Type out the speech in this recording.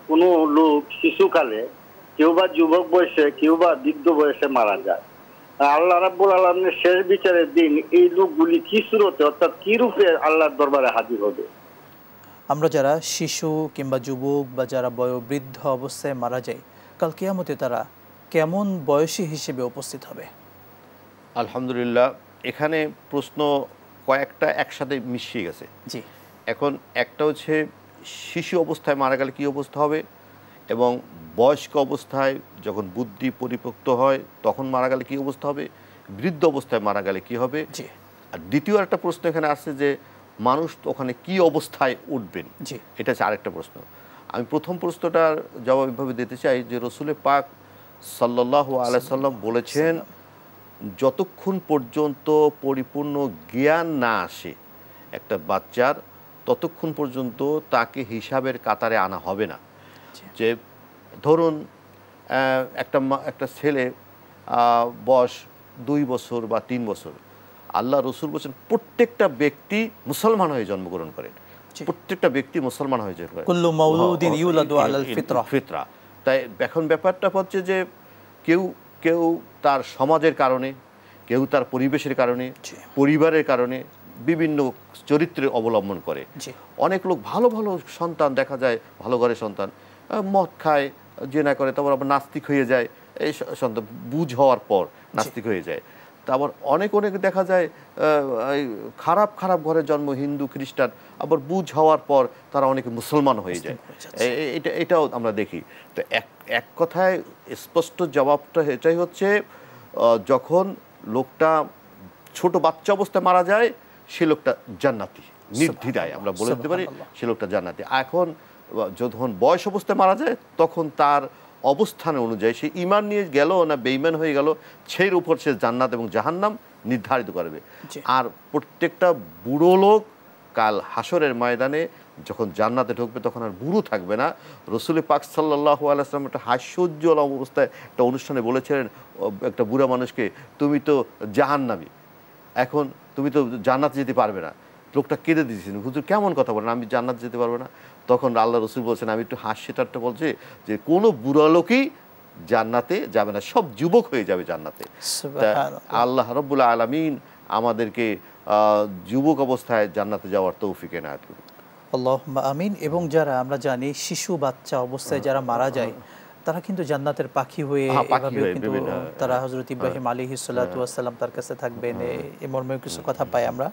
কোনো লোক শিশুকালে কেউ বা যুবক বয়সে কেউ বা বৃদ্ধ বয়সে মারা যায়, আল্লাহ রাব্বুল আলামিনের শেষ বিচারের দিন এই লোকগুলি কি সুরতে অর্থাৎ কি রূপে আল্লাহর দরবারে হাজির হবে? আমরা যারা শিশু কিংবা যুবক বা যারা বয়োবৃদ্ধ অবস্থায় মারা যায়, কাল কিয়ামতে তারা কেমন বয়সী হিসেবে উপস্থিত হবে? আলহামদুলিল্লাহ, এখানে প্রশ্ন কয়েকটা একসাথে মিশিয়ে গেছে। জি। এখন একটা হচ্ছে শিশু অবস্থায় মারা গেলে কী অবস্থা হবে, এবং বয়স্ক অবস্থায় যখন বুদ্ধি পরিপক্ত হয় তখন মারা গেলে কী অবস্থা হবে, বৃদ্ধ অবস্থায় মারা গেলে কী হবে। জি। আর দ্বিতীয় একটা প্রশ্ন এখানে আসছে যে মানুষ ওখানে কী অবস্থায় উঠবেন, জি। এটা হচ্ছে আরেকটা প্রশ্ন। আমি প্রথম প্রশ্নটার জবাব এভাবে দিতে চাই যে রসুল পাক সাল্লাল্লাহু আলাইহি সাল্লাম বলেছেন, যতক্ষণ পর্যন্ত পরিপূর্ণ জ্ঞান না আসে একটা বাচ্চার, ততক্ষণ পর্যন্ত তাকে হিসাবের কাতারে আনা হবে না। যে ধরুন একটা ছেলে বয়স ২ বছর বা ৩ বছর, আল্লাহ রসুল বলছেন প্রত্যেকটা ব্যক্তি মুসলমান হয়ে জন্মগ্রহণ করে, প্রত্যেকটা ব্যক্তি মুসলমান হয়ে জন্মগ্রহণ করে, কুল্লু মাউলুদিন ইউলাদু আলাল ফিতরা। তাই এখন ব্যাপারটা হচ্ছে যে কেউ কেউ তার সমাজের কারণে, কেউ তার পরিবেশের কারণে, পরিবারের কারণে বিভিন্ন চরিত্রে অবলম্বন করে। অনেক লোক ভালো ভালো সন্তান দেখা যায়, ভালো ঘরের সন্তান, মদ খায়, জেনা করে, তারপর আবার নাস্তিক হয়ে যায়, এই সন্তান বুঝ হওয়ার পর নাস্তিক হয়ে যায়। তারপর অনেক দেখা যায় খারাপ খারাপ ঘরের জন্ম, হিন্দু খ্রিস্টান, আবার বুঝ হওয়ার পর তারা অনেকে মুসলমান হয়ে যায়। এটাও আমরা দেখি। তো এক কথায় স্পষ্ট জবাবটা এটাই হচ্ছে, যখন লোকটা ছোট বাচ্চা অবস্থায় মারা যায় সে লোকটা জান্নাতি, নির্দ্বিধায় আমরা বলে দিতে পারি সে লোকটা জান্নাতি। এখন যখন বয়স অবস্থায় মারা যায় তখন তার অবস্থান অনুযায়ী সে ঈমান নিয়ে গেল না বেঈমান হয়ে গেল, সেই উপর সে জান্নাত এবং জাহান্নাম নির্ধারিত করবে। আর প্রত্যেকটা বুড়ো লোক কাল হাসরের ময়দানে যখন জান্নাতে ঢুকবে তখন আর বুড়ো থাকবে না। রসুল পাক সাল্লাল্লাহু আলাইহি ওয়াসাল্লাম একটা হাস্যোজ্জ্বল অবস্থায় একটা অনুষ্ঠানে বলেছিলেন একটা বুড়া মানুষকে, তুমি তো জাহান্নামী, এখন তুমি তো জান্নাতে যেতে পারবে না। লোকটা কেঁদে দিয়েছেন, হুজুর কেমন কথা বলেন, আমি জান্নাত যেতে পারবো না? তখন আল্লাহ রসুল বলছেন, আমি একটু হাস্যটারটা বলছি যে কোনো বুড়া লোকই জান্নাতে যাবে না, সব যুবক হয়ে যাবে জান্নাতে। আল্লাহ রাব্বুল আলামিন আমাদেরকে যুবক অবস্থায় জান্নাতে যাওয়ার তৌফিক এনায়েত করুন। আল্লাহুম্মা আমিন। এবং যারা আমরা জানি শিশু বাচ্চা অবস্থায় যারা মারা যায় তারা কিন্তু জান্নাতের পাখি হয়ে এভাবে কিন্তু তারা হযরত ইব্রাহিম আলাইহিস সালাতু ওয়াস সালাম তার কাছে থাকবেন, এই মর্মে কিছু কথা পাই আমরা।